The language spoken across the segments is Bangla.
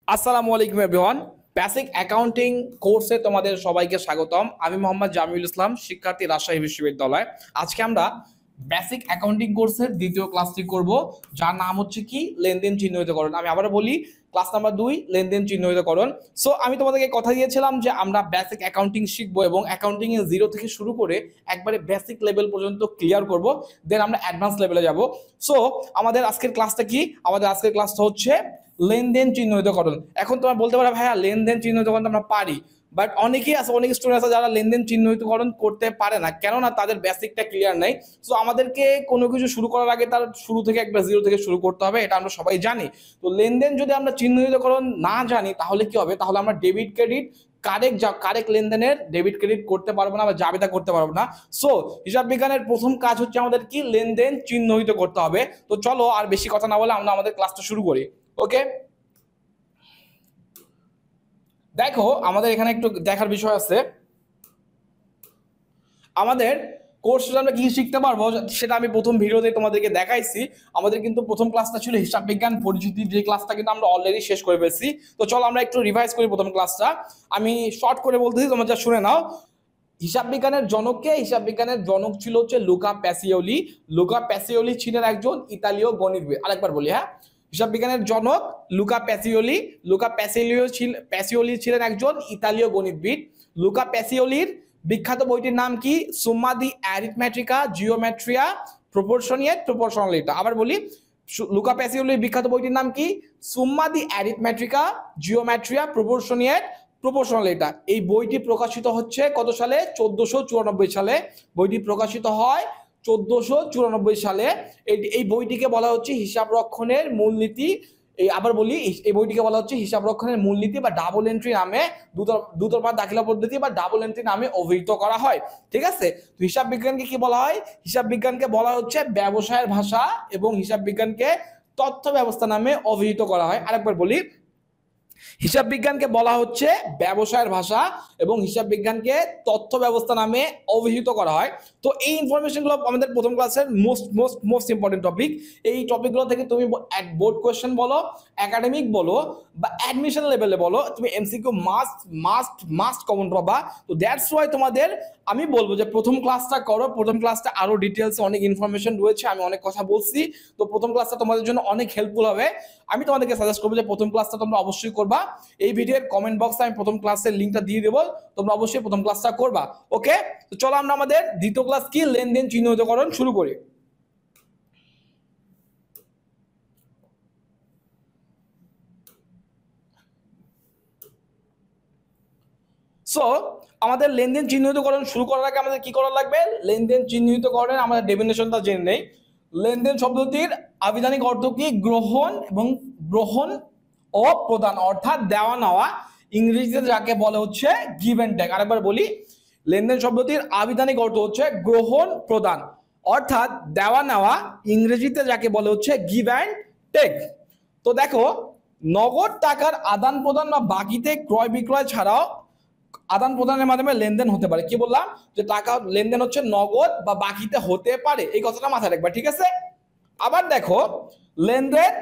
আসসালামু আলাইকুম এভরিওয়ান। বেসিক অ্যাকাউন্টিং কোর্সে তোমাদের সবাইকে স্বাগতম। আমি মোহাম্মদ জামিউল ইসলাম, শিক্ষার্থী, রাজশাহী বিশ্ববিদ্যালয়। আজকে আমরা বেসিক অ্যাকাউন্টিং কোর্সের দ্বিতীয় ক্লাসটি করব, যার নাম হচ্ছে কি লেনদেন চিহ্নিতকরণ। আমি আবারও বলি, ক্লাস নাম্বার 2 লেনদেন চিহ্নিতকরণ। সো আমি তোমাদেরকে কথা দিয়েছিলাম যে আমরা বেসিক অ্যাকাউন্টিং শিখবো এবং অ্যাকাউন্টিং এর জিরো থেকে শুরু করে একবারে বেসিক লেভেল পর্যন্ত ক্লিয়ার করব, দেন আমরা অ্যাডভান্স লেভেলে যাব। সো আমাদের আজকের ক্লাসটা কি? আমাদের আজকের ক্লাসটা হচ্ছে লেনদেন চিহ্নিতকরণ। এখন তোমরা বলতে পারো ভাইয়া লেনদেন চিহ্নিতকরণ আমরা পারি, বাট অনেকেই আছে, অনেক স্টুডেন্ট আছে যারা লেনদেন চিহ্নিতকরণ করতে পারে না, কেননা তাদের বেসিকটা ক্লিয়ার নাই। সো আমাদেরকে কোনো কিছু শুরু করার আগে তার শুরু থেকে একবার জিরো থেকে শুরু করতে হবে, এটা আমরা সবাই জানি। তো লেনদেন যদি আমরা চিহ্নিতকরণ না জানি তাহলে কি হবে? তাহলে আমরা ডেবিট ক্রেডিট কারেক্ট লেনদেনের ডেবিট ক্রেডিট করতে পারবো না বা জাবেদা করতে পারবো না। সো হিসাব বিজ্ঞানের প্রথম কাজ হচ্ছে আমাদের কি লেনদেন চিহ্নিত করতে হবে। তো চলো আর বেশি কথা না বলে আমরা আমাদের ক্লাসটা শুরু করি। ওকে, দেখো আমাদের এখানে একটু দেখার বিষয় আছে। আমাদের কোর্সে আমরা কি শিখতে পারবো সেটা আমি প্রথম ভিডিওতে তোমাদেরকে দেখাইছি। আমাদের কিন্তু প্রথম ক্লাসটা ছিল হিসাব বিজ্ঞান পরিচিতি, যে ক্লাসটা কিন্তু আমরা অলরেডি শেষ করে ফেলছি। তো চলো আমরা একটু রিভাইজ করি প্রথম ক্লাসটা। আমি শর্ট করে বলতেছি, তোমরা যা শুনে নাও। হিসাব বিজ্ঞানের জনককে? হিসাব বিজ্ঞানের জনক ছিল হচ্ছে লুকা প্যাসিওলি। লুকা প্যাসিওলি ছিলেন একজন ইতালীয় গণিতবিদ। আরেকবার বলি, হ্যাঁ, হিসাব বিজ্ঞানের জনক লুকা প্যাসিওলি। লুকা প্যাসিওলি ছিলেন একজন ইতালীয় গণিতবিদ। লুকা প্যাসিওলির বিখ্যাত বইটির নাম কি? সুম্মা দি অ্যারিথমেটিকা জিওমেট্রিয়া প্রপোর্শনালিটা। আবার বলি, লুকা প্যাসিওলির বিখ্যাত বইটির নাম কি? সুম্মা দি অ্যারিথমেটিকা জিওমেট্রিয়া প্রপোর্শনালিটা। এই বইটি প্রকাশিত হচ্ছে কত সালে? 1494 সালে বইটি প্রকাশিত হয়। 1494 সালে এই বইটিকে বলা হচ্ছে হিসাব রক্ষণের মূলনীতি। আবার বলি, এই বইটিকে বলা হচ্ছে হিসাব রক্ষণের মূলনীতি বা ডাবল এন্ট্রি নামে, দুতরফা দাখিলা পদ্ধতি বা ডাবল এন্ট্রি নামে অভিহিত করা হয়। ঠিক আছে, তো হিসাব বিজ্ঞানকে কি বলা হয়? হিসাব বিজ্ঞানকে বলা হচ্ছে ব্যবসায়ের ভাষা, এবং হিসাব বিজ্ঞানকে তথ্য ব্যবস্থা নামে অভিহিত করা হয়। আরেকবার বলি, হিসাব বিজ্ঞানকে বলা হচ্ছে ব্যবসায়ের ভাষা এবং হিসাব বিজ্ঞানকে তথ্য ব্যবস্থা নামে অভিহিত করা হয়। তো এই ইনফরমেশনগুলো আমাদের প্রথম ক্লাসের মোস্ট ইম্পর্টেন্ট টপিক। এই টপিকগুলো থেকে তুমি বোর্ড কোয়েশ্চেন বলো, একাডেমিক বলো বা অ্যাডমিশন লেভেলে বলো, তুমি এমসিকিউ মাস্ট কমন পাবা। তো দ্যাটস ওয়াই তোমাদের আমি বলবো যে প্রথম ক্লাসটা করো। প্রথম ক্লাসটা আরো ডিটেলসে অনেক ইনফরমেশন রয়েছে, আমি অনেক কথা বলছি। তো প্রথম ক্লাসটা তোমাদের জন্য অনেক হেল্পফুল হবে। আমি তোমাদেরকে সাজেস্ট করবো যে প্রথম ক্লাসটা তোমরা অবশ্যই করবা। এই ভিডিওর কমেন্ট বক্সে আমি প্রথম ক্লাসের লিঙ্কটা দিয়ে দেবো, তোমরা অবশ্যই প্রথম ক্লাসটা করবা। ওকে, তো চলো আমরা আমাদের দ্বিতীয় ক্লাস কি লেনদেন চিহ্নিতকরণ শুরু করি। সো আমাদের লেনদেন চিহ্নিতকরণ শুরু করার আগে আমাদের কি করা লাগবে? লেনদেন চিহ্নিতকরণের আমাদের ডেফিনেশনটা জেনে নেই। লেনদেন শব্দটির আবিধানিক অর্থ কি? গ্রহণ ও প্রদান, অর্থাৎ দেওয়া নেওয়া। ইংরেজিতে যাকে বলে হচ্ছে গিভ এন্ড টেক। আরেকবার বলি, লেনদেন শব্দটির আবিধানিক অর্থ হচ্ছে গ্রহণ প্রদান, অর্থাৎ দেওয়া নেওয়া। ইংরেজিতে যাকে বলে হচ্ছে গিভ অ্যান্ড টেক। তো দেখো, নগদ টাকার আদান প্রদান বা বাকিতে ক্রয় বিক্রয় ছাড়াও আদান প্রদানের মাধ্যমে লেনদেন হতে পারে। কি বললাম? যে টাকা লেনদেন হচ্ছে নগদ বা বাকিতে হতে পারে, এই কথাটা মাথায় রাখবা। ঠিক আছে, আবার দেখো, লেনদেন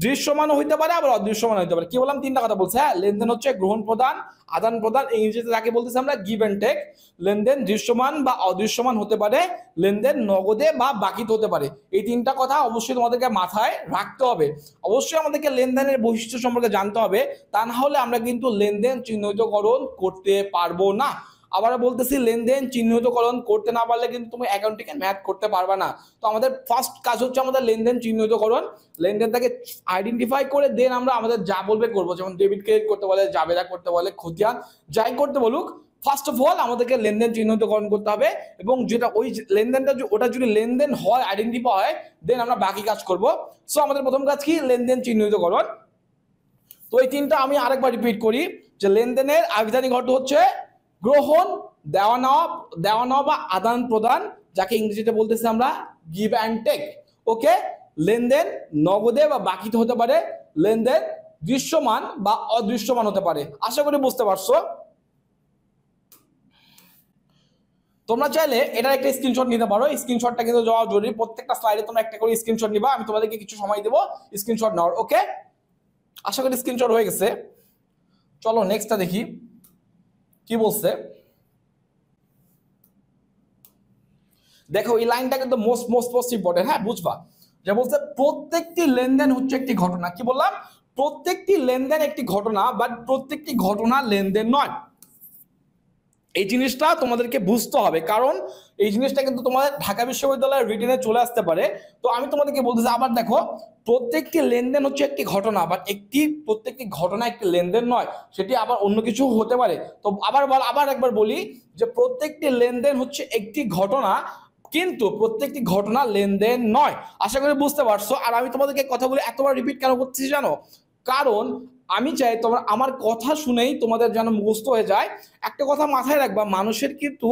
দৃশ্যমান হইতে পারে, আবার অদৃশ্যমান হইতে পারে। কি বললাম? তিনটা কথা বলছে। হ্যাঁ, লেনদেন হচ্ছে গ্রহণ প্রদান, আদান প্রদান, ইংরেজিতে যাকে বলতেছি আমরা গিভ এন্ড টেক। লেনদেন দৃশ্যমান বা অদৃশ্যমান হতে পারে, লেনদেন নগদে বা বাকিতে হতে পারে। এই তিনটা কথা অবশ্যই তোমাদেরকে মাথায় রাখতে হবে। অবশ্যই আমাদেরকে লেনদেনের বৈশিষ্ট্য সম্পর্কে জানতে হবে, তা না হলে আমরা কিন্তু লেনদেন চিহ্নিতকরণ করতে পারবো না। আবার বলতেছি, লেনদেন চিহ্নিতকরণ করতে না পারলে কিন্তু তুমি অ্যাকাউন্টিং এর ম্যাথ করতে পারবে না। তো আমাদের ফার্স্ট কাজ হচ্ছে আমাদের লেনদেন চিহ্নিতকরণ। লেনদেনটাকে আইডেন্টিফাই করে দেন আমরা আমাদের যা বলবে করবো। যেমন ডেবিট ক্রেডিট করতে বলে, জাবেদা করতে বলে, খতিয়ান যাই করতে বলুক, ফার্স্ট অফ অল আমাদেরকে লেনদেন চিহ্নিতকরণ করতে হবে। এবং যেটা ওই লেনদেনটা ওটা যদি লেনদেন হয়, আইডেন্টিফাই হয়, দেন আমরা বাকি কাজ করব। সো আমাদের প্রথম কাজ কি? লেনদেন চিহ্নিতকরণ। তো এই তিনটা আমি আরেকবার রিপিট করি, যে লেনদেনের আবিধানিক অর্থ হচ্ছে গ্রহণ, দেওয়া নেওয়া বা আদান প্রদান, যাকে ইংরেজিতে বলতেছি আমরা গিভ অ্যান্ড টেক। ওকে, লেনদেন নগদে বা বাকিতে হতে পারে, লেনদেন দৃশ্যমান বা অদৃশ্যমান হতে পারে। আশা করি বুঝতে পারছো। তোমরা চাইলে এটার একটা স্ক্রিনশট নিতে পারো। স্ক্রিনশটটা কিন্তু যাওয়া জরুরি। প্রত্যেকটা স্লাইডে তোমরা একটা করে স্ক্রিনশট নিবা। আমি তোমাদেরকে কিছু সময় দেবো স্ক্রিনশট নেওয়ার। ওকে, আশা করি স্ক্রিনশট হয়ে গেছে। চলো নেক্সটটা দেখি কি বলছে। দেখো এই লাইনটা কিন্তু মোস্ট মোস্ট মোস্ট ইম্পর্টেন্ট, হ্যাঁ বুঝবা। যে বলছে প্রত্যেকটি লেনদেন হচ্ছে একটি ঘটনা, কি বললাম, প্রত্যেকটি লেনদেন একটি ঘটনা, বাট প্রত্যেকটি ঘটনা লেনদেন নয়। এই জিনিসটা তোমাদেরকে বুঝতে হবে, কারণ এই জিনিসটা কিন্তু তোমাদের ঢাকা বিশ্ববিদ্যালয়ের রিটেনে চলে আসতে পারে। তো আমি তোমাদেরকে বলতেছি আবার দেখো, প্রত্যেকটি লেনদেন হচ্ছে একটি ঘটনা, বাট প্রত্যেকটি ঘটনা একটি লেনদেন নয়, সেটি আবার অন্য কিছু হতে পারে। তো আবার একবার বলি যে প্রত্যেকটি লেনদেন হচ্ছে একটি ঘটনা, কিন্তু প্রত্যেকটি ঘটনা লেনদেন নয়। আশা করি বুঝতে পারছো। আর আমি তোমাদেরকে কথাগুলো এতবার রিপিট কেন করতেছি জানো? কারণ আমি চাই তোমরা আমার কথা শুনেই তোমাদের যেন মুখস্থ হয়ে যায়। একটা কথা মাথায় রাখবা, মানুষের কিন্তু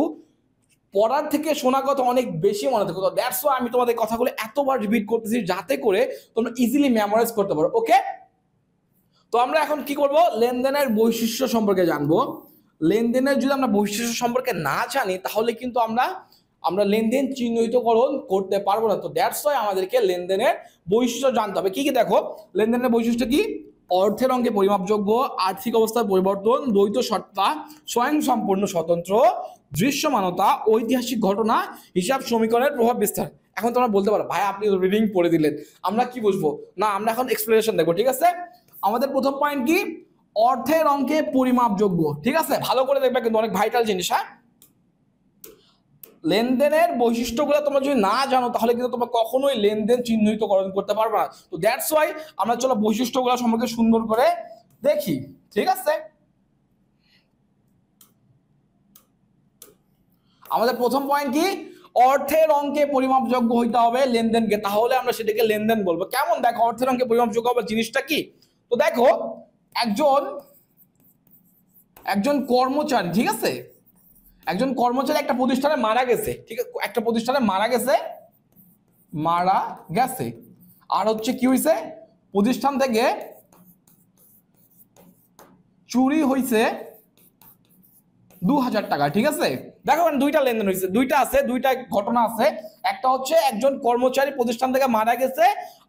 পড়ার থেকে শোনা কথা অনেক বেশি মনে থাকে। তো দ্যাটস ওয়াই আমি তোমাদের কথাগুলো এতবার রিপিট করতেছি, যাতে করে তোমরা ইজিলি মেমোরাইজ করতে পারো। ওকে, তো আমরা এখন কি করব, লেনদেনের বৈশিষ্ট্য সম্পর্কে জানবো। লেনদেনের যদি আমরা বৈশিষ্ট্য সম্পর্কে না জানি, তাহলে কিন্তু আমরা লেনদেন চিহ্নিতকরণ করতে পারবো না। তো দ্যাটস ওয়াই আমাদেরকে লেনদেনের বৈশিষ্ট্য জানতে হবে। কি কি দেখো, লেনদেনের বৈশিষ্ট্য কি? অর্থের অঙ্কে পরিমাপযোগ্য, আর্থিক অবস্থার পরিবর্তন, দ্বৈত সত্তা, স্বয়ংসম্পূর্ণ স্বতন্ত্র, দৃশ্যমানতা, ঐতিহাসিক ঘটনা, হিসাব সমীকরণের প্রভাব বিস্তার। এখন তোমরা বলতে পারো ভাই আপনি রিডিং পড়ে দিলেন, আমরা কি বুঝবো? না, আমরা এখন এক্সপ্লেনেশন দেখবো। ঠিক আছে, আমাদের প্রথম পয়েন্ট কি? অর্থের অঙ্কে পরিমাপযোগ্য। ঠিক আছে, ভালো করে দেখবে, কিন্তু অনেক ভাইটাল জিনিস। হ্যাঁ, লেনদেনের বৈশিষ্ট্যগুলো তোমরা যদি না জানো, তাহলে কিন্তু তোমরা কখনোই লেনদেন চিহ্নিতকরণ করতে পারবে না। তো দ্যাটস ওয়াই আমরা চলো বৈশিষ্ট্যগুলো সম্পর্কে সুন্দর করে দেখি। ঠিক আছে, আমাদের প্রথম পয়েন্ট কি? অর্থের অঙ্কে পরিমাপযোগ্য হইতে হবে লেনদেনকে, তাহলে আমরা সেটাকে লেনদেন বলবো। কেমন দেখো অর্থের অঙ্কে পরিমাপযোগ্য হবে জিনিসটা কি? তো দেখো, একজন কর্মচারী, ঠিক আছে, একজন কর্মচারী একটা প্রতিষ্ঠানে মারা গেছে। ঠিক আছে, একটা প্রতিষ্ঠানে মারা গেছে, আর হচ্ছে কি হয়েছে, প্রতিষ্ঠান থেকে চুরি হয়েছে 2000 টাকা। ঠিক আছে, দেখো দুইটা লেনদেন হয়েছে, দুইটা ঘটনা আছে। একটা হচ্ছে একজন কর্মচারী প্রতিষ্ঠান থেকে মারা গেছে,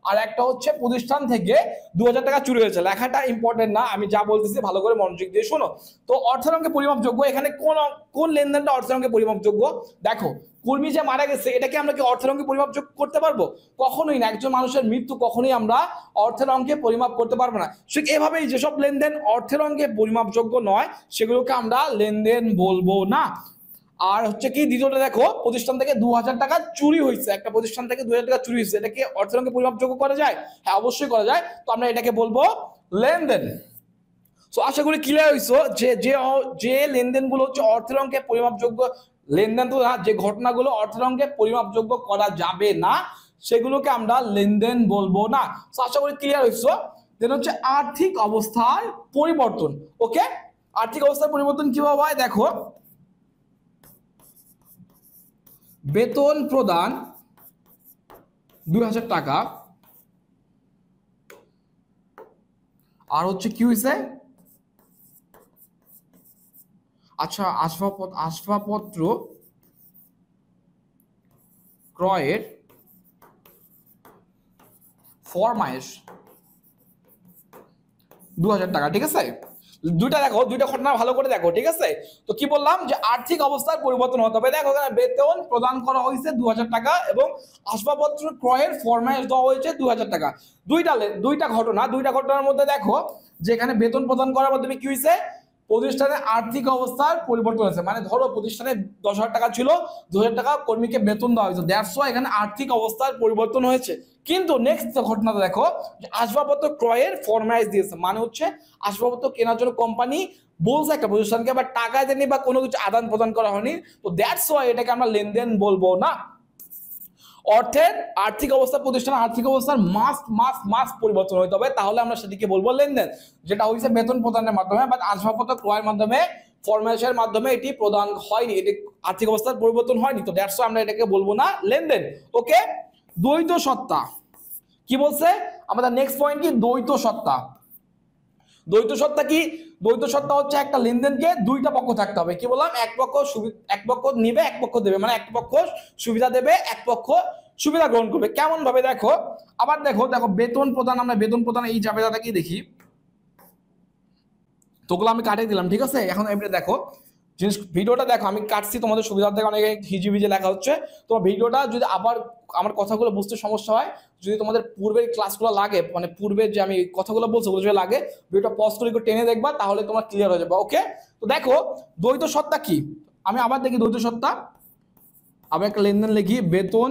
আর একটা হচ্ছে প্রতিষ্ঠান থেকে 2000 টাকা চুরি হয়েছে। লেখাটা ইম্পর্টেন্ট না, আমি যা বলতেছি ভালো করে মনোযোগ দিয়ে শোনো। তো অর্থের অঙ্কে পরিমাপযোগ্য, এখানে কোন লেনদেনটা অর্থের অঙ্কে পরিমাপযোগ্য? দেখো, কর্মী যে মারা গেছে, এটাকে আমরা কি অর্থের অঙ্কে পরিমাপযোগ্য করতে পারবো? কখনোই না। একজন মানুষের মৃত্যু কখনোই আমরা অর্থের অঙ্কে পরিমাপ করতে পারবো না। ঠিক এভাবেই যেসব লেনদেন অর্থের অঙ্কে পরিমাপযোগ্য নয়, সেগুলোকে আমরা লেনদেন বলবো না। আর হচ্ছে কি দ্বিতীয়টা, দেখো প্রতিষ্ঠান থেকে 2000 টাকা চুরি হয়েছে, একটা প্রতিষ্ঠান থেকে 2000 টাকা চুরি হয়েছে, এটাকে অর্থের অঙ্কে পরিমাপযোগ্য করা যায়? হ্যাঁ, অবশ্যই করা যায়। তো আমরা এটাকে বলবো লেনদেন। সো আশা করি ক্লিয়ার হইছো যে লেনদেনগুলো হচ্ছে অর্থের অঙ্কে পরিমাপযোগ্য লেনদেন, তো না, যে ঘটনাগুলো অর্থের অঙ্কে পরিমাপযোগ্য করা যাবে না, সেগুলোকে আমরা লেনদেন বলবো না। সো আশা করি ক্লিয়ার হইছো। দেন হচ্ছে আর্থিক অবস্থার পরিবর্তন। ওকে, আর্থিক অবস্থার পরিবর্তন কিভাবে হয়? দেখো, বেতন প্রদান 2000 টাকা, আর হচ্ছে কি হয়েছে, আচ্ছা, আসবাবপত্র ক্রয়ের ফরমাইশ 2000 টাকা। ঠিক আছে, দুইটা দেখো, দুইটা ঘটনা ভালো করে দেখো। ঠিক আছে, তো কি বললাম যে আর্থিক অবস্থার পরিবর্তন হতে হবে। দেখো, বেতন প্রদান করা হয়েছে 2000 টাকা এবং আসবাবপত্র ক্রয়ের ফরমাইশ দেওয়া হয়েছে 2000 টাকা। দুইটা ঘটনার মধ্যে দেখো, যেখানে বেতন প্রদান করার মাধ্যমে কি হয়েছে, প্রতিষ্ঠানের আর্থিক অবস্থার পরিবর্তন হয়েছে। মানে ধরো প্রতিষ্ঠানে 10,000 টাকা ছিল, 2000 টাকা কর্মীকে বেতন দেওয়া হয়েছে, দ্যাটস ওয়াই এখানে আর্থিক অবস্থার পরিবর্তন হয়েছে। কিন্তু নেক্সট ঘটনাটা দেখো, যে আসবাবপত্র ক্রয়ের ফরমাইশ দিয়েছে, মানে হচ্ছে আসবাবপত্র কেনার জন্য কোম্পানি বলছে একটা প্রতিষ্ঠানকে, বা টাকা দেয়নি বা কোনো কিছু আদান প্রদান করা হয়নি। তো দ্যাটস ওয়াই এটাকে আমরা লেনদেন বলবো না। অর্থের আর্থিক অবস্থা, প্রতিষ্ঠানের আর্থিক অবস্থার মাস্ট পরিবর্তন হইতে হবে, তাহলে আমরা সেটিকে বলবো লেনদেন। যেটা হয়েছে বেতন প্রদানের মাধ্যমে বা আসবাবপত্র ক্রয়ের মাধ্যমে, ফরমাইশের মাধ্যমে এটি প্রদান হয়নি, এটি আর্থিক অবস্থার পরিবর্তন হয়নি। তো দ্যাটস ওয়াই আমরা এটাকে বলবো না লেনদেন। ওকে, দ্বৈত সত্তা কি বলছে আমাদের নেক্সট পয়েন্ট কি? দ্বৈত সত্তা। দ্বৈত সত্তা কি? দ্বৈত সত্তা হচ্ছে একটা লেনদেনকে দুইটা পক্ষ থাকতে হবে। কি বললাম? এক পক্ষ নিবে, এক পক্ষ দেবে, মানে এক পক্ষ সুবিধা দেবে, এক পক্ষ সুবিধা গ্রহণ করবে। কেমন ভাবে? দেখো, আবার দেখো বেতন প্রদান, আমরা বেতন প্রদান এই জাবেদাটাকে দেখি। তোগুলো আমি কাটিয়ে দিলাম, ঠিক আছে। এখন এবারে দেখো জিনিস, ভিডিওটা দেখো, আমি কাটছি তোমাদের সুবিধার্থে, অনেক হিজিবিজি লেখা হচ্ছে। তোমার ভিডিওটা যদি আবার আমার কথাগুলো বুঝতে সমস্যা হয়, যদি তোমাদের পূর্বের ক্লাসগুলো লাগে, মানে পূর্বের যে আমি কথাগুলো বলছি ওগুলো যদি লাগে, ভিডিওটা পজ করে একটু টেনে দেখবা, তাহলে তোমার ক্লিয়ার হয়ে যাবে। ওকে, তো দেখো দ্বৈত সত্তা কি, আমি আবার দেখি দ্বৈত সত্তা। আবার একটা লেনদেন লিখি, বেতন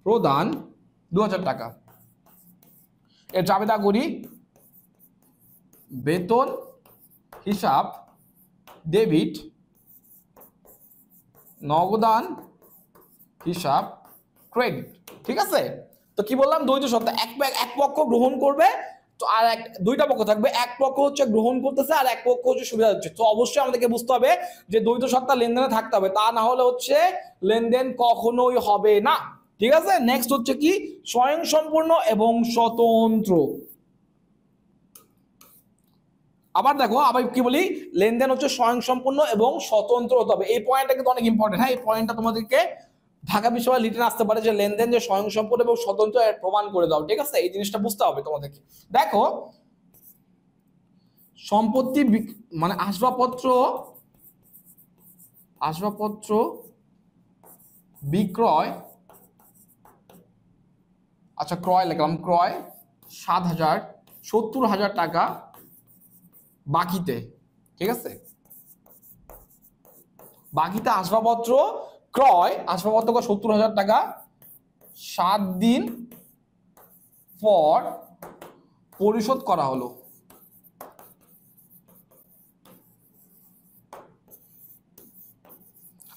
প্রদান 2000 টাকা। এর জাবেদা করি, বেতন হিসাব ডেবিট, নগদান হিসাব ক্রেডিট, ঠিক আছে। তো কি বললাম, দ্বৈত সত্তা, এক পক্ষ গ্রহণ করবে, তো আর দুইটা পক্ষ থাকবে, এক পক্ষ হচ্ছে গ্রহণ করতেছে আর এক পক্ষ হচ্ছে সুবিধা হচ্ছে। তো অবশ্যই আমাদেরকে বুঝতে হবে যে দ্বৈত সত্তা লেনদেনে থাকতে হবে, তা না হলে হচ্ছে লেনদেন কখনোই হবে না, ঠিক আছে। নেক্সট হচ্ছে কি, স্বয়ংসম্পূর্ণ এবং স্বতন্ত্র। আবার দেখো, আবার কি বলি, লেনদেন হচ্ছে স্বয়ংসম্পূর্ণ এবং স্বতন্ত্র হতে হবে। এই পয়েন্টটা কিন্তু অনেক ইম্পর্টেন্ট, হ্যাঁ। এই পয়েন্টটা তোমাদেরকে ঢাকা বিশ্ববিদ্যালয় লিটন আসতে পারে, যে লেনদেন যে স্বয়ংসম্পূর্ণ এবং স্বতন্ত্র এর প্রমাণ করে দাও, ঠিক আছে। এই জিনিসটা বুঝতে হবে তোমাদেরকে। দেখো, সম্পত্তি মানে আসবাবপত্র বিক্রয়, আচ্ছা ক্রয় লিখলাম, ক্রয় 70,000 টাকা বাকিতে, ঠিক আছে। বাকিতে আসবাবপত্র ক্রয়, আসবাবপত্র 70,000 টাকা, 7 দিন পর পরিশোধ করা হলো।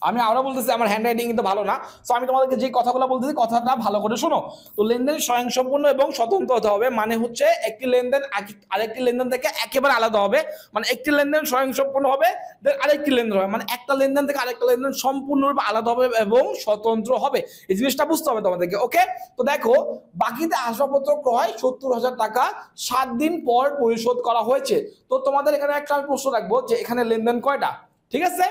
আমি আরো বলতেছি, আমার হ্যান্ড রাইটিং কিন্তু ভালো না, সো আমি তোমাদেরকে যে কথাগুলো বলতেছি কথাটা ভালো করে শোনো। তো লেনদেন স্বয়ংসম্পূর্ণ এবং স্বতন্ত্র হতে হবে, মানে হচ্ছে একটি লেনদেন আরেকটি লেনদেন থেকে একেবারে আলাদা হবে। মানে একটি লেনদেন স্বয়ংসম্পূর্ণ হবে, দেন আরেকটি লেনদেন হবে, মানে একটা লেনদেন থেকে আরেকটা লেনদেন সম্পূর্ণরূপে আলাদা হবে এবং স্বতন্ত্র হবে। এই জিনিসটা বুঝতে হবে তোমাদেরকে, ওকে। তো দেখো, বাকিতে আসবাবপত্র ক্রয় 70,000 টাকা 7 দিন পর পরিশোধ করা হয়েছে। তো তোমাদের এখানে একটা আমি প্রশ্ন রাখবো, যে এখানে লেনদেন কয়টা, ঠিক আছে।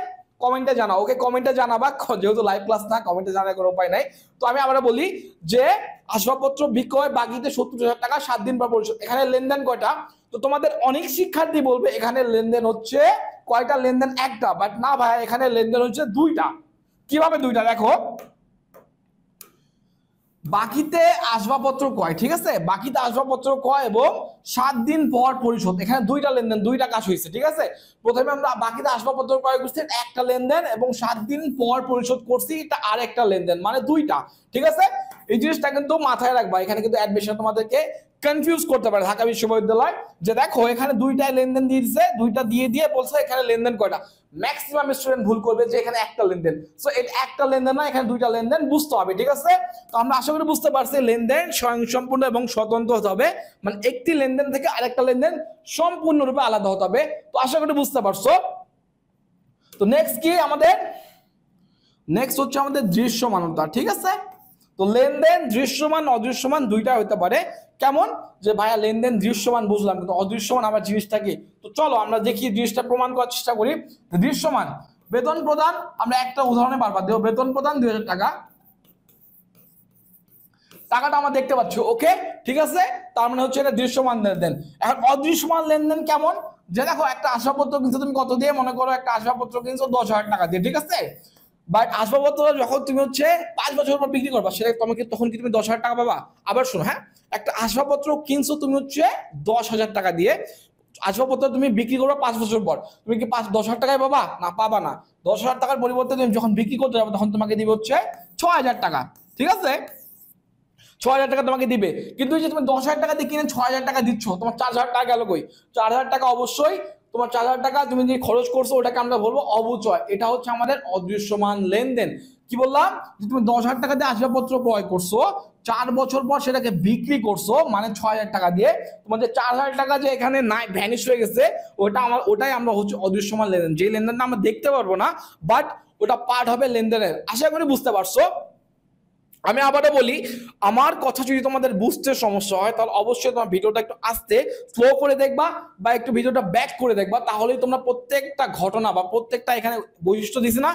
কমেন্টে জানাও, ওকে, কমেন্টে জানাবা, যেহেতু লাইভ ক্লাস না, কমেন্টে জানার কোনো উপায় নাই। তো আমি আবার বলি যে আসবাবপত্র বিক্রয় বাকিতে 70,000 টাকা 7 দিন পর পরিশোধ, এখানে লেনদেন কয়টা। তো তোমাদের অনেক শিক্ষার্থী বলবে এখানে লেনদেন হচ্ছে কয়টা, লেনদেন একটা, বাট না ভাই, এখানে লেনদেন হচ্ছে দুইটা। কিভাবে দুইটা, দেখো, বাকিতে আসবাবপত্র ক্রয়, ঠিক আছে, বাকিতে আসবাবপত্র ক্রয় এবং 7 দিন পর পরিশোধ, এখানে দুইটা লেনদেন, দুইটা কাজ হয়েছে, ঠিক আছে। প্রথমে আমরা বাকিতে আসবাবপত্র ক্রয় করছি, একটা লেনদেন, এবং 7 দিন পর পরিশোধ করছি, এটা আরেকটা লেনদেন, মানে দুইটা, ঠিক আছে। এই জিনিসটা কিন্তু মাথায় রাখবা, এখানে কিন্তু অ্যাডমিশন তোমাদেরকে কনফিউজ করতে পারে ঢাকা বিশ্ববিদ্যালয়, যে দেখো এখানে দুইটাই লেনদেন দিয়ে দিচ্ছে, দুইটা দিয়ে বলছে এখানে লেনদেন কয়টা। ম্যাক্সিমাম স্টুডেন্ট ভুল করবে যে এখানে একটা লেনদেন, সো এটা একটা লেনদেন না, এখানে দুইটা লেনদেন বুঝতে হবে, ঠিক আছে। তো আমরা আশা করি বুঝতে পারছি, লেনদেন স্বয়ংসম্পূর্ণ এবং স্বতন্ত্র হতে হবে, মানে একটি লেনদেন থেকে আরেকটা লেনদেন সম্পূর্ণরূপে আলাদা হতে হবে। তো আশা করি বুঝতে পারছো। তো নেক্সট কি আমাদের, নেক্সট হচ্ছে আমাদের দৃশ্যমানতা, ঠিক আছে। তো লেনদেন দৃশ্যমান অদৃশ্যমান দুইটা হতে পারে। কেমন, যে ভাইয়া লেনদেন দৃশ্যমান বুঝলাম, কিন্তু অদৃশ্যমান আবার জিনিসটা কি। তো চলো আমরা দেখি, জিনিসটা প্রমাণ করার চেষ্টা করি। দৃশ্যমান, বেতন প্রদান, আমরা একটা উদাহরণে বারবার দেব, বেতন প্রদান 2,000 টাকা, টাকাটা আমরা দেখতে পাচ্ছি, ওকে, ঠিক আছে। তার মানে হচ্ছে এটা দৃশ্যমান লেনদেন। এখন অদৃশ্যমান লেনদেন কেমন, যে দেখো একটা আসবাবপত্র কিনছো তুমি কত দিয়ে, মনে করো একটা আসবাবপত্র কিনছো 10,000 টাকা দিয়ে, ঠিক আছে। বাট আসবাবপত্র যখন তুমি হচ্ছে 5 বছর পর বিক্রি করবা, সেটা তোমাকে তখন কি তুমি 10,000 টাকা পাবা। আবার শোনো, হ্যাঁ, একটা আসবাবপত্র কিনছো তুমি হচ্ছে 10,000 টাকা দিয়ে, আসবাবপত্র তুমি বিক্রি করবে 5 বছর পর, তুমি কি 10,000 টাকায় পাবা না, পাবা না। 10,000 টাকার পরিবর্তে তুমি যখন বিক্রি করতে যাবে তখন তোমাকে দিবে হচ্ছে 6,000 টাকা, ঠিক আছে। 6,000 টাকা তোমাকে দিবে, কিন্তু যে তুমি 10,000 টাকা দিয়ে কিনে 6,000 টাকা দিচ্ছ, তোমার 4,000 টাকা গেল কই। 4,000 টাকা অবশ্যই তোমার 4,000 টাকা তুমি যে খরচ করছো ওটাকে আমরা বলবো অবচয়, এটা হচ্ছে আমাদের অদৃশ্যমান লেনদেন। কি বললাম, যে তুমি 10,000 টাকা দিয়ে আসবাবপত্র ক্রয় করছো, 4 বছর পর সেটাকে বিক্রি করছো, মানে 6,000 টাকা দিয়ে, তোমার যে 4,000 টাকা যে এখানে নাই ভ্যানিশ হয়ে গেছে, ওটাই আমরা হচ্ছে অদৃশ্যমান লেনদেন, যে লেনদেনটা আমরা দেখতে পারবো না, বাট ওটা পার্ট হবে লেনদেনের। আশা করি বুঝতে পারছো। আমি আবারও বলি, আমার কথা যদি তোমাদের বুঝতে সমস্যা হয় তাহলে অবশ্যই তোমার ভিডিওটা একটু আস্তে স্লো করে দেখবা, বা একটু ভিডিওটা ব্যাক করে দেখবা, তাহলেই তোমরা প্রত্যেকটা ঘটনা বা প্রত্যেকটা এখানে বৈশিষ্ট্য দিছি না,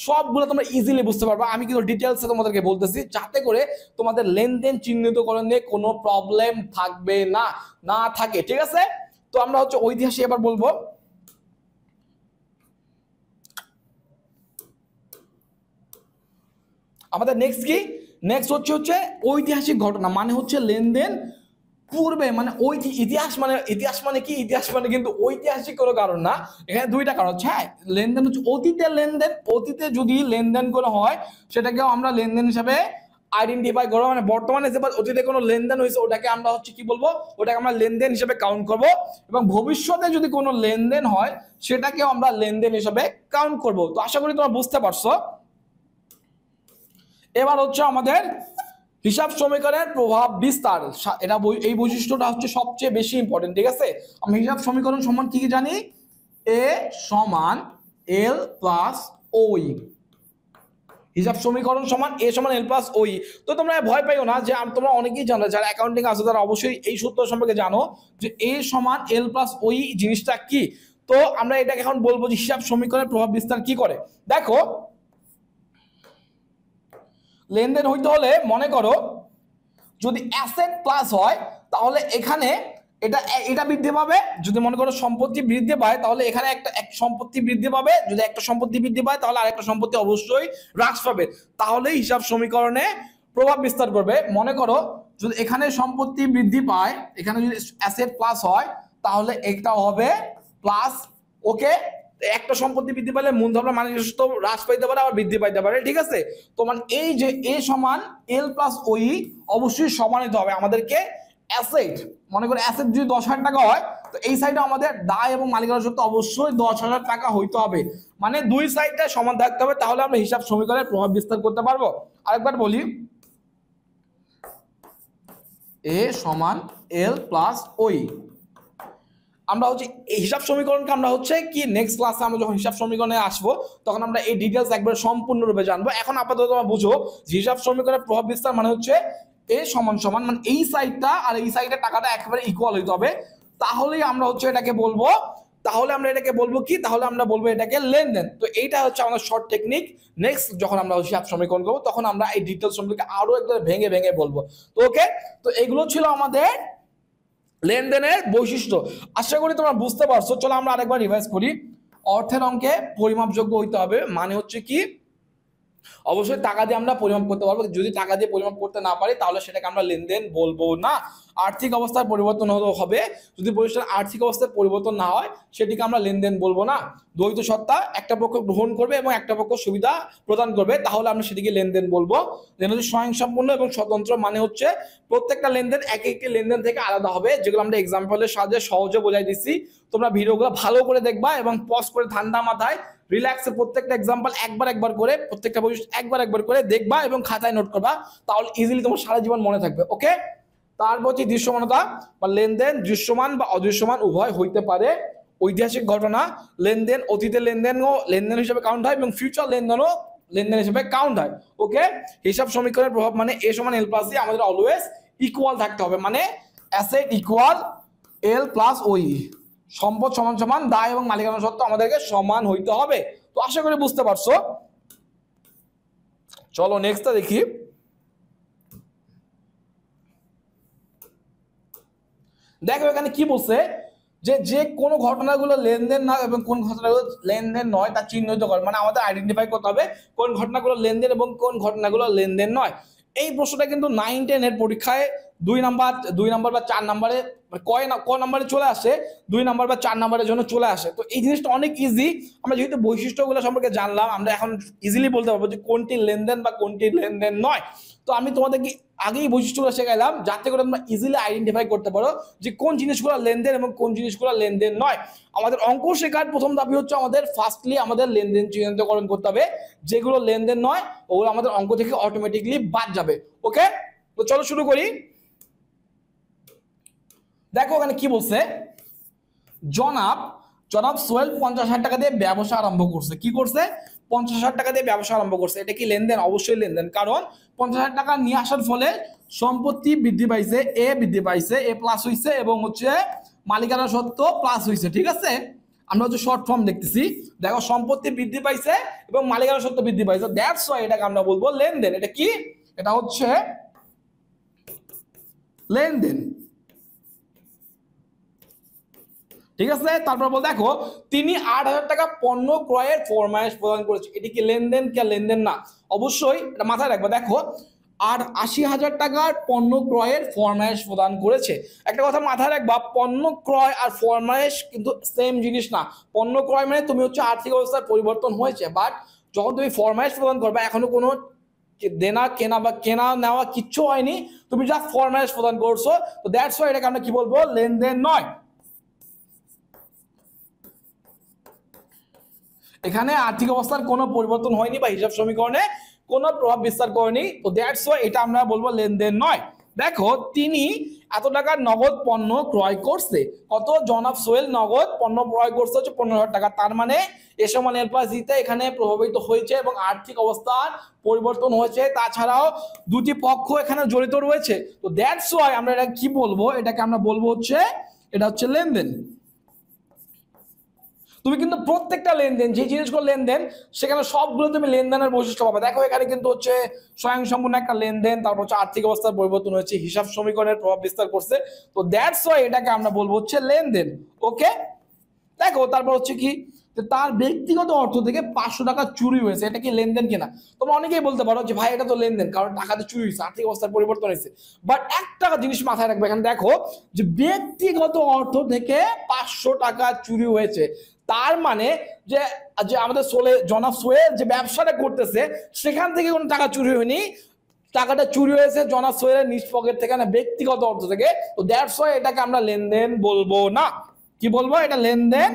সবগুলো তোমরা ইজিলি বুঝতে পারবা। আমি কিন্তু ডিটেলসে তোমাদেরকে বলতেছি, যাতে করে তোমাদের লেনদেন চিহ্নিতকরণ নিয়ে কোনো প্রবলেম থাকবে না থাকে, ঠিক আছে। তো তো আমরা হচ্ছে ঐতিহাসিক এবার বলবো। আমাদের নেক্সট কি, নেক্সট হচ্ছে ঐতিহাসিক ঘটনা, মানে হচ্ছে লেনদেন পূর্বে, মানে ওই ইতিহাস মানে কি, ইতিহাস মানে কিন্তু ঐতিহাসিক কোনো কারণ না, এখানে দুইটা কারণ হচ্ছে। হ্যাঁ, লেনদেন হচ্ছে অতীতের লেনদেন, অতীতে যদি লেনদেন করা হয় সেটাকেও আমরা লেনদেন হিসাবে আইডেন্টিফাই করবো, মানে বর্তমানে যে অতীতে কোনো লেনদেন হয়েছে ওটাকে আমরা হচ্ছে কি বলবো, ওটাকে আমরা লেনদেন হিসেবে কাউন্ট করব, এবং ভবিষ্যতে যদি কোনো লেনদেন হয় সেটাকেও আমরা লেনদেন হিসাবে কাউন্ট করব। তো আশা করি তোমরা বুঝতে পারছো। এবার হচ্ছে আমাদের হিসাব সমীকরণের প্রভাব বিস্তার, এটা এই বৈশিষ্ট্যটা হচ্ছে সবচেয়ে বেশি ইম্পর্টেন্ট, ঠিক আছে। আমি হিসাব সমীকরণ সমান কি কি জানি, এ সমান এল প্লাস ওই, হিসাব সমীকরণ সমান এ সমান এল প্লাস ওই। তো তোমরা ভয় পাইও না, যে তোমরা অনেকেই জানো, যারা অ্যাকাউন্টিং আছে তারা অবশ্যই এই সূত্র সম্পর্কে জানো যে এ সমান এল প্লাস ওই জিনিসটা কি। তো আমরা এটাকে এখন বলবো যে হিসাব সমীকরণের প্রভাব বিস্তার কি করে। দেখো, লেনদেন হইতে হলে মনে করো যদি অ্যাসেট প্লাস হয় তাহলে এখানে এটা বৃদ্ধি পাবে, যদি মনে করো সম্পত্তি বৃদ্ধি পায় তাহলে এখানে একটা সম্পত্তি বৃদ্ধি পাবে, যদি একটা সম্পত্তি বৃদ্ধি পায় তাহলে আরেকটা সম্পত্তি অবশ্যই হ্রাস পাবে, তাহলে হিসাব সমীকরণে প্রভাব বিস্তার করবে। মনে করো যদি এখানে সম্পত্তি বৃদ্ধি পায়, এখানে যদি অ্যাসেট প্লাস হয় তাহলে একটা হবে প্লাস, ওকে। একটা সম্পত্তি বৃদ্ধি পেলে মূলধন মালিকানা হ্রাস পাইতে পারে, আবার বৃদ্ধি পাইতে পারে, ঠিক আছে। তো মানে এই যে এ সমান এল প্লাস ওই অবশ্যই সমান হতে হবে আমাদেরকে। অ্যাসেট, মনে করি অ্যাসেট যদি 10,000 টাকা হয় তো এই সাইডে আমাদের দায় এবং মালিকানা সত্ত্ব অবশ্যই 10,000 টাকা হইতে হবে, মানে দুই সাইডটা সমান থাকতে হবে, তাহলে আমরা হিসাব সমীকরণের প্রভাব বিস্তার করতে পারবো। আরেকবার বলি, এ সমান এল প্লাস ওই, আমরা হচ্ছে এই হিসাব সমীকরণকে আমরা হচ্ছে কি নেক্সট ক্লাসে আমরা যখন হিসাব সমীকরণে আসবো তখন আমরা এই ডিটেলস একবার সম্পূর্ণরূপে জানবো। এখন আপাতত তোমরা বুঝো যে হিসাব সমীকরণের প্রভাব বিস্তার মানে হচ্ছে এ সমান সমান, মানে এই সাইডটা আর এই সাইডের টাকাটা একেবারে ইকুয়াল হইতে হবে, তাহলেই আমরা হচ্ছে এটাকে বলবো, তাহলে আমরা এটাকে বলবো কি, তাহলে আমরা বলবো এটাকে লেনদেন। তো এইটা হচ্ছে আমাদের শর্ট টেকনিক। নেক্সট যখন আমরা হিসাব সমীকরণ করবো তখন আমরা এই ডিটেলস সম্পর্কে আরো একবার ভেঙে ভেঙে বলবো। তো ওকে, তো এগুলো ছিল আমাদের লেনদেনের বৈশিষ্ট্য। আশা করি তোমরা বুঝতে পারছো। চলো আমরা আরেকবার রিভাইজ করি। অর্থের অঙ্কে পরিমাপযোগ্য হইতে হবে, মানে হচ্ছে কি অবশ্যই টাকা দিয়ে আমরা পরিমাপ করতে পারবো, যদি টাকা দিয়ে পরিমাপ করতে না পারি তাহলে সেটাকে আমরা লেনদেন বলবো না। আর্থিক অবস্থার পরিবর্তন হবে, যদি প্রতিষ্ঠানের আর্থিক অবস্থার পরিবর্তন না হয় সেটিকে আমরা লেনদেন বলবো না। দ্বৈত সত্তা, একটা পক্ষ গ্রহণ করবে এবং একটা পক্ষ সুবিধা প্রদান করবে, তাহলে আমরা সেটিকে লেনদেন বলবো। লেনদেন স্বয়ংসম্পূর্ণ এবং স্বতন্ত্র, মানে হচ্ছে প্রত্যেকটা লেনদেন এক একটি লেনদেন থেকে আলাদা হবে, যেগুলো আমরা এক্সাম্পলের সাহায্যে সহজে বোঝাই দিচ্ছি। তোমরা ভিডিওগুলো ভালো করে দেখবা এবং পজ করে ঠান্ডা মাথায় রিল্যাক্সে প্রত্যেকটা এক্সাম্পল একবার করে, প্রত্যেকটা বৈশিষ্ট্য একবার করে দেখবা এবং খাতায় নোট করবা, তাহলে ইজিলি তোমার সারা জীবন মনে থাকবে। ওকে, তারপর হচ্ছে দৃশ্যমানতা বা লেনদেন দৃশ্যমান বা অদৃশ্যমান উভয় হইতে পারে। ঐতিহাসিক ঘটনা লেনদেন অতীতের লেনদেনও লেনদেন হিসেবে কাউন্ট হয় এবং ফিউচার লেনদেনও লেনদেন হিসেবে কাউন্ট হয়। ওকে, হিসাব সমীকরণের প্রভাব মানে এ সমান এল প্লাস ই আমাদের অলওয়েজ ইকুয়াল থাকতে হবে, মানে অ্যাসেট ইকুয়াল এল প্লাস ওই, সম্পদ সমান সমান দায় এবং মালিকানা সত্ত্ব আমাদেরকে সমান হইতে হবে। তো আশা করি বুঝতে পারছো। চলো নেক্সটটা দেখি। দেখো এখানে কি বলছে, যে কোন ঘটনাগুলো লেনদেন না এবং কোন ঘটনাগুলো লেনদেন নয় তা চিহ্নিত করে, মানে আমাদের আইডেন্টিফাই করতে হবে কোন ঘটনাগুলো লেনদেন এবং কোন ঘটনাগুলো লেনদেন নয়। এই প্রশ্নটা কিন্তু 9-10 এর পরীক্ষায় 2 নাম্বার বা 4 নাম্বারে ক নাম্বারে চলে আসে, 2 নাম্বার বা 4 নাম্বারের জন্য চলে আসে। তো এই জিনিসটা অনেক ইজি, আমরা যেহেতু বৈশিষ্ট্যগুলো সম্পর্কে জানলাম আমরা এখন ইজিলি বলতে পারবো যে কোনটি লেনদেন বা কোনটি লেনদেন নয়। তো আমি তোমাদেরকে আগেই বৈশিষ্ট্যগুলো শেখাইলাম যাতে করে তোমরা ইজিলি আইডেন্টিফাই করতে পারো যে কোন জিনিসগুলো লেনদেন এবং কোন জিনিসগুলো লেনদেন নয়। আমাদের অঙ্ক শেখার প্রথম দাবি হচ্ছে আমাদের ফার্স্টলি আমাদের লেনদেন চিহ্নিতকরণ করতে হবে, যেগুলো লেনদেন নয় ওগুলো আমাদের অঙ্ক থেকে অটোমেটিকলি বাদ যাবে। ওকে, তো চলো শুরু করি। দেখো ওখানে কি বলছে, জনাব সোহেল 50,000 টাকা দিয়ে ব্যবসা আরম্ভ করছে। কি করছে? 50,000 টাকা দিয়ে ব্যবসা আরম্ভ করছে। এটা কি লেনদেন? অবশ্যই লেনদেন, কারণ 50,000 টাকা নিয়ে আসার ফলে সম্পত্তি বৃদ্ধি পাইছে, এ বৃদ্ধি পাইছে, এ প্লাস হইছে এবং হচ্ছে মালিকানা সত্ত্ব প্লাস হইছে। ঠিক আছে, আমরা হচ্ছে শর্ট ফর্ম দেখতেছি। দেখো সম্পত্তি বৃদ্ধি পাইছে এবং মালিকানা সত্ত্ব বৃদ্ধি পাইছে, দ্যাটস ওয়াই এটাকে আমরা বলবো লেনদেন। এটা কি? এটা হচ্ছে লেনদেন। ঠিক আছে, তারপর বল দেখো তিনি 8,000 টাকা পণ্য ক্রয়ের ফরমায়েশ প্রদান করেছে। এটি কি লেনদেন কি লেনদেন না? অবশ্যই এটা মাথায় রাখবে। দেখো আর 80,000 টাকার পণ্য ক্রয়ের ফরমায়েশ প্রদান করেছে। একটা কথা মাথায় রাখবা, পণ্য ক্রয় আর ফরমায়েশ কিন্তু সেম জিনিস না। পণ্য ক্রয় মানে তুমি হচ্ছে আর্থিক অবস্থার পরিবর্তন হয়েছে, বাট যখন তুমি ফরমায়েশ প্রদান করবে এখনো কোনো দেনা কেনা বা কেনা নেওয়া কিচ্ছু হয়নি, তুমি জাস্ট ফরমায়েশ প্রদান করছো। তো দ্যাটস ওয়াই এটাকে আমরা কি বলবো? লেনদেন নয়। এখানে আর্থিক অবস্থার কোনো পরিবর্তন হয়নি বা হিসাব সমীকরণে কোনো প্রভাব বিস্তার করেনি, তো দ্যাটস ওয়াই এটা আমরা বলবো লেনদেন নয়। দেখো তিনি এত টাকার নগদ পণ্য ক্রয় করছে। কত? জনাব সোহেল নগদ পণ্য ক্রয় করছে হচ্ছে 15,000 টাকা। তার মানে এ সমান এল প্লাস জিতে এখানে প্রভাবিত হয়েছে এবং আর্থিক অবস্থার পরিবর্তন হয়েছে। তাছাড়াও দুটি পক্ষ এখানে জড়িত রয়েছে। তো দ্যাটস ওয়াই আমরা এটা কি বলবো? এটাকে আমরা বলবো হচ্ছে এটা হচ্ছে লেনদেন। তুমি কিন্তু প্রত্যেকটা লেনদেন যে জিনিসগুলো লেনদেন সেখানে সবগুলো তুমি লেনদেনের বৈশিষ্ট্য পাবে। দেখো এখানে কিন্তু হচ্ছে স্বয়ংসম্পূর্ণ একটা লেনদেন, তারপর হচ্ছে আর্থিক অবস্থার পরিবর্তন হয়েছে, হিসাব সমীকরণের প্রভাব বিস্তার করছে। তো দ্যাটস ওয়াই এটাকে আমরা বলবো হচ্ছে লেনদেন। ওকে, দেখো তারপর হচ্ছে কি তার ব্যক্তিগত অর্থ থেকে 500 টাকা চুরি হয়েছে। এটা কি লেনদেন কিনা? তোমরা অনেকেই বলতে পারো যে ভাই এটা তো লেনদেন, কারণ টাকাতে চুরি হয়েছে, আর্থিক অবস্থার পরিবর্তন হয়েছে। বাট একটা জিনিস মাথায় রাখবে, এখানে দেখো যে ব্যক্তিগত অর্থ থেকে 500 টাকা চুরি হয়েছে। তার মানে যে যে আমাদের জনাব সোহেল যে ব্যবসাটা করতেছে সেখান থেকে কোনো টাকা চুরি হয়নি, টাকাটা চুরি হয়েছে জনাব সোহেলের নিজ পকেট থেকে, না ব্যক্তিগত অর্থ থেকে। তো দ্যাটস ওয়াই এটাকে আমরা লেনদেন বলবো না। কি বলবো? এটা লেনদেন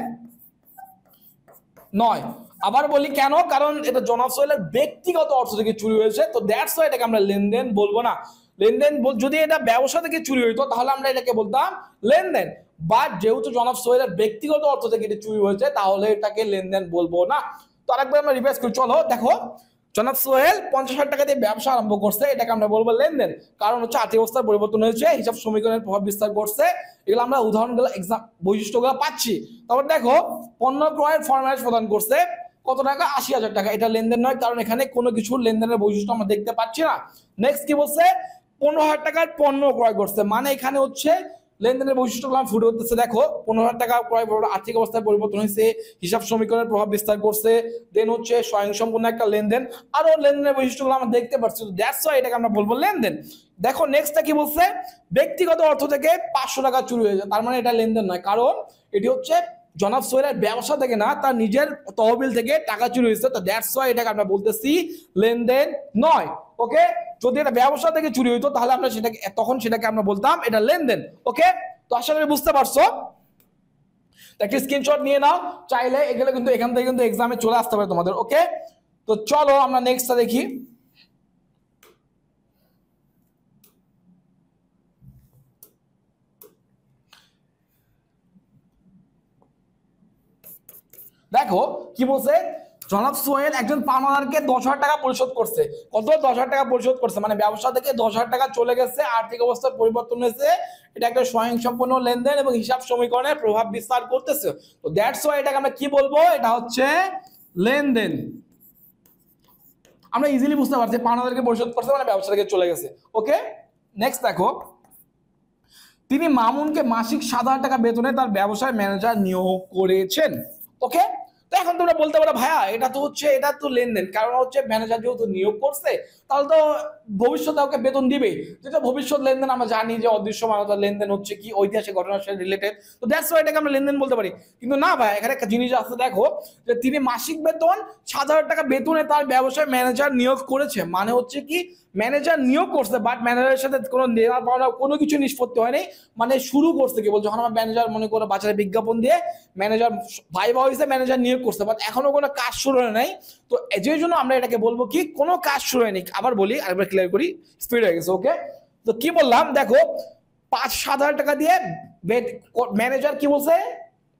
নয়। আবার বলি কেন? কারণ এটা জনাব সোহেলের ব্যক্তিগত অর্থ থেকে চুরি হয়েছে। তো দ্যাটস ওয়াই এটাকে আমরা লেনদেন বলবো না। লেনদেন যদি এটা ব্যবসা থেকে চুরি হইতো তাহলে আমরা এটাকে বলতাম লেনদেন। বাট যেহেতু জনাব সোহেলের ব্যক্তিগত অর্থ থেকে এটা চুরি হয়েছে তাহলে এটাকে লেনদেন বলবো না। তো আরেকবার আমরা রিভাইজ করি, চলো দেখো জনাব সোহেল 50,000 টাকা দিয়ে ব্যবসা আরম্ভ করছে, এটাকে আমরা বলবো লেনদেন। কারণ হচ্ছে আর্থিক অবস্থার পরিবর্তন হয়েছে, হিসাব সমীকরণের প্রভাব বিস্তার করছে। এগুলো আমরা উদাহরণগুলো এক্সাম বৈশিষ্ট্যগুলো পাচ্ছি। তারপর দেখো পণ্য ক্রয়ের ফরমায়েশ প্রদান করছে কত টাকা? 80,000 টাকা। এটা লেনদেন নয়, কারণ এখানে কোনো কিছু লেনদেনের বৈশিষ্ট্য আমরা দেখতে পাচ্ছি না। নেক্সট কি বলছে? 15,000 টাকার পণ্য ক্রয় করছে, মানে এখানে হচ্ছে লেনদেনের বৈশিষ্ট্যগুলো ফুটে উঠতেছে। দেখো 15,000 টাকা ক্রয়, আর্থিক অবস্থায় পরিবর্তন হয়েছে, হিসাব সমীকরণের প্রভাব বিস্তার করছে, দেন হচ্ছে স্বয়ংসম্পূর্ণ একটা লেনদেন, আরো লেনদেনের বৈশিষ্ট্যগুলো আমরা দেখতে পাচ্ছি। দ্যাটস ওয়াই এটাকে আমরা বলবো লেনদেন। দেখো নেক্সটটা কি বলছে? ব্যক্তিগত অর্থ থেকে 500 টাকা চুরি হয়েছে, তার মানে এটা লেনদেন নয়, কারণ এটি হচ্ছে জনাব সোহেলের ব্যবসা থেকে না, তার নিজের তহবিল থেকে টাকা চুরি হয়েছে। তো দ্যাটস ওয়াই এটাকে আমরা বলতেছি লেনদেন নয়। ওকে, যদি এটা ব্যবসা থেকে চুরি হইতো তাহলে আমরা সেটাকে আমরা বলতাম এটা লেনদেন। ওকে, তো আশা করি বুঝতে পারছো। একটা স্ক্রিনশট নিয়ে নাও, চাইলে এগুলো কিন্তু এখান থেকে কিন্তু এক্সামে চলে আসতে পারে তোমাদের। ওকে, তো চলো আমরা নেক্সটটা দেখি। দেখো কি বলছে? জনাব সোহেল একজন পাওনাদারকে 10,000 টাকা পরিশোধ করছে। কত? 10,000 টাকা পরিশোধ করছে, মানে ব্যবসা থেকে 10,000 টাকা চলে গেছে, আর্থিক অবস্থার পরিবর্তন হয়েছে। এটা একটা স্বয়ংসম্পূর্ণ লেনদেন এবং হিসাব সমীকরণে প্রভাব বিস্তার করতেছে। তো দ্যাটস ওয়াই এটাকে আমরা কি বলবো? এটা হচ্ছে লেনদেন। আমরা ইজিলি বুঝতে পারছি পাওনাদারকে পরিশোধ করছে মানে ব্যবসা থেকে চলে গেছে। ওকে, নেক্সট দেখো তিনি মামুনকে মাসিক 7,000 টাকা বেতনে তার ব্যবসায় ম্যানেজার নিয়োগ করেছেন। ওকে, তো এখন তোমরা বলতে পারো ভাইয়া এটা তো লেনদেন, কারণ হচ্ছে ম্যানেজার যেহেতু নিয়োগ করছে তাহলে তো ভবিষ্যতে ওকে বেতন দিবেই। যেটা ভবিষ্যৎ লেনদেন আমরা জানি যে অদৃশ্যমানতার লেনদেন হচ্ছে কি ঐতিহাসিক ঘটনার সাথে রিলেটেড। তো দ্যাটস ওয়াই এটাকে আমরা লেনদেন বলতে পারি। কিন্তু না ভাই, এখানে একটা জিনিস আছে, দেখো যে তিনি মাসিক বেতন 7,000 টাকা বেতনে তার ব্যবসায় ম্যানেজার নিয়োগ করেছে, মানে হচ্ছে কি ম্যানেজার নিয়োগ করছে বাট ম্যানেজারের সাথে কোনো দেনা পাওনা কোনো কিছু নিষ্পত্তি হয়নি, মানে শুরু করছে কেবল। যখন আমার ম্যানেজার মনে করে বাজারে বিজ্ঞাপন দিয়ে ম্যানেজার ভাইবা হয়েছে, ম্যানেজার নিয়োগ করছে, বাট এখনো কোনো কাজ শুরু হয় নাই। তো যে জন্য আমরা এটাকে বলবো কি কোনো কাজ শুরু হয়নি। আবার বলি, আরেকবার ক্লিয়ার করি, স্পিড হয়ে গেছে। ওকে, তো কি বললাম? দেখো 7,000 টাকা দিয়ে ম্যানেজার কি বলছে?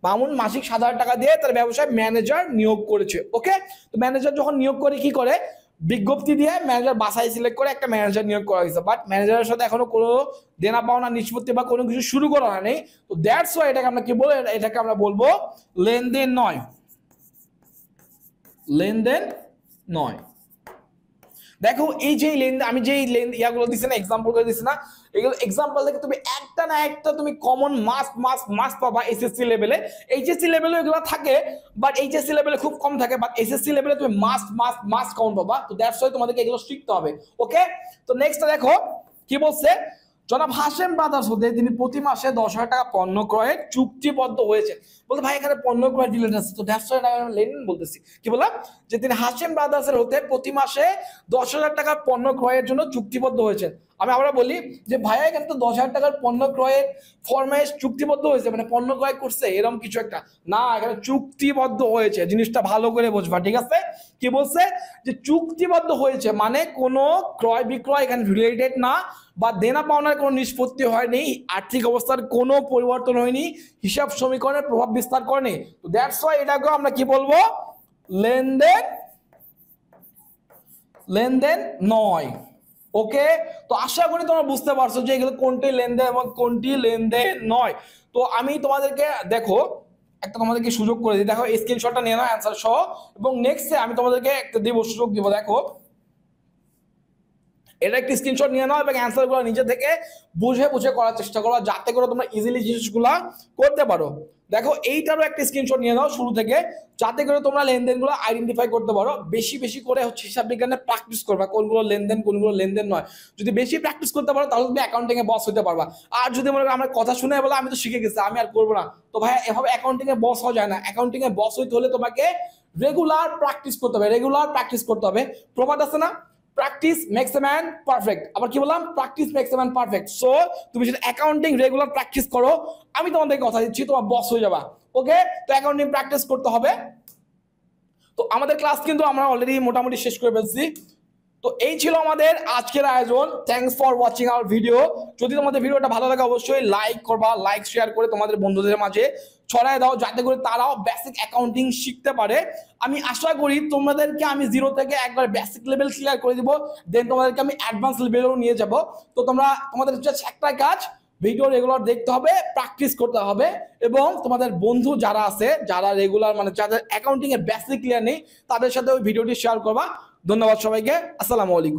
মামুন মাসিক 7,000 টাকা দিয়ে তার ব্যবসায় ম্যানেজার নিয়োগ করেছে। ওকে, তো ম্যানেজার যখন নিয়োগ করে কি করে? বিজ্ঞপ্তি দিয়ে ম্যানেজার বাছাই সিলেক্ট করে একটা ম্যানেজার নিয়োগ করা হয়েছে, বাট ম্যানেজারের সাথে এখনো কোনো দেনা পাওনা নিষ্পত্তি বা কোনো কিছু শুরু করা হয়নি। তো দ্যাটস ওয়াই এটাকে আমরা কি বলবো? এটাকে আমরা বলবো লেনদেন নয়। লেনদেন নয়। দেখো এই যে লেনদেন আমি যে ইয়াগুলো দিছি না, এক্সাম্পল করে দিছি না, এগুলো এক্সাম্পল থেকে তুমি একটা না একটা তুমি কমন মাস্ট পাবা এসএসসি লেভেলে। এইচএসসি লেভেলে এগুলো থাকে, বাট এইচএসসি লেভেলে খুব কম থাকে, বাট এসএসসি লেভেলে তুমি মাস্ট কমন পাবা। তো দ্যাটস ওয়াই তোমাদেরকে এগুলো শিখতে হবে। ওকে, তো নেক্সট দেখো কি বলছে, জনাব হাশেম ব্রাদার্স হতে তিনি প্রতি মাসে 10,000 টাকা পণ্য ক্রয়ে চুক্তিবদ্ধ হয়েছে। বলতে ভাই এখানে পণ্য ক্রয় রিলেটেড আছে, তো দ্যাটস ওয়াই আমি লেনদেন বলতেছি। কি বললাম, যে তিনি হাশেম ব্রাদার্সের হতে প্রতি মাসে 10,000 টাকার পণ্য ক্রয়ের জন্য চুক্তিবদ্ধ হয়েছেন। আমি আবার বলি যে ভাইয়া এখানে তো 10,000 টাকার পণ্য ক্রয়ের ফরমাইশ চুক্তিবদ্ধ হয়েছে, মানে পণ্য ক্রয় করছে এরকম কিছু একটা না, এখানে চুক্তিবদ্ধ হয়েছে, জিনিসটা ভালো করে বুঝবা, ঠিক আছে? কি বলছে, যে চুক্তিবদ্ধ হয়েছে মানে কোনো ক্রয় বিক্রয় এখানে রিলেটেড না, বা দেনা পাওনার কোনো নিষ্পত্তি হয়নি, আর্থিক অবস্থার কোনো পরিবর্তন হয়নি, হিসাব সমীকরণের প্রভাব বিস্তার করেনি। তো দ্যাটস ওয়াই এটাকে আমরা কি বলবো, লেনদেন লেনদেন নয়। ওকে, তো আশা করি তোমরা বুঝতে পারছো যে এগুলো কোনটি লেনদেন এবং কোনটি লেনদেন নয়। তো আমি তোমাদেরকে দেখো একটা তোমাদেরকে সুযোগ করে দিই, দেখো স্ক্রিনশটটা নিয়ে নাও অ্যান্সার সহ, এবং নেক্সটে আমি তোমাদেরকে একটা দিব, সুযোগ দিব। দেখো এটা একটা স্ক্রিনশট নিয়ে নাও এবং অ্যান্সারগুলো নিজে থেকে বুঝে বুঝে করার চেষ্টা করো, যাতে করে তোমরা ইজিলি জিনিসগুলো করতে পারো। দেখো এইটারও একটা স্ক্রিনশট নিয়ে নাও শুরু থেকে, যাতে করে তোমরা লেনদেনগুলো আইডেন্টিফাই করতে পারো। বেশি বেশি করে হচ্ছে হিসাব বিজ্ঞানে প্র্যাকটিস করবা, কোনগুলো লেনদেন কোনগুলো লেনদেন নয়। যদি বেশি প্র্যাকটিস করতে পারো তাহলে তুমি অ্যাকাউন্টিং এ বস হতে পারবা। আর যদি মনে করো আমার কথা শুনে বলো আমি তো শিখে গেছি আমি আর করবো না, তো ভাই এভাবে অ্যাকাউন্টিং এ বস হওয়া যায় না। অ্যাকাউন্টিং এ বস হইতে হলে তোমাকে রেগুলার প্র্যাকটিস করতে হবে, রেগুলার প্র্যাকটিস করতে হবে। প্রবাদ আছে না, practice makes a man perfect. আবার কি বললাম, practice makes a man perfect. So তুমি যদি অ্যাকাউন্টিং রেগুলার প্র্যাকটিস করো, আমি তোমাদেরকে কথা দিচ্ছি তোমার বস হয়ে যাবা। ওকে, তো অ্যাকাউন্টিং প্র্যাকটিস করতে হবে। তো আমাদের ক্লাস কিন্তু আমরা অলরেডি মোটামুটি শেষ করে ফেলছি। তো এই ছিল আমাদের আজকের আয়োজন। Thanks for watching hour video. যদি তোমাদের ভিডিওটা ভালো লাগে অবশ্যই লাইক করবা, লাইক শেয়ার করে তোমাদের বন্ধুদের মাঝে ছড়ায় দাও, যাতে করে তারাও বেসিক অ্যাকাউন্টিং শিখতে পারে। আমি আশা করি তোমাদেরকে আমি জিরো থেকে একবার বেসিক লেভেল ক্লিয়ার করে দিব, দেন তোমাদেরকে আমি অ্যাডভান্স লেভেলেও নিয়ে যাব। তো তোমাদের জাস্ট একটা কাজ, ভিডিও রেগুলার দেখতে হবে, প্র্যাকটিস করতে হবে, এবং তোমাদের বন্ধু যারা আছে, যারা রেগুলার মানে যাদের অ্যাকাউন্টিং এর বেসিক ক্লিয়ার নেই, তাদের সাথে ওই ভিডিওটি শেয়ার করবা। ধন্যবাদ সবাইকে, আসসালামু আলাইকুম।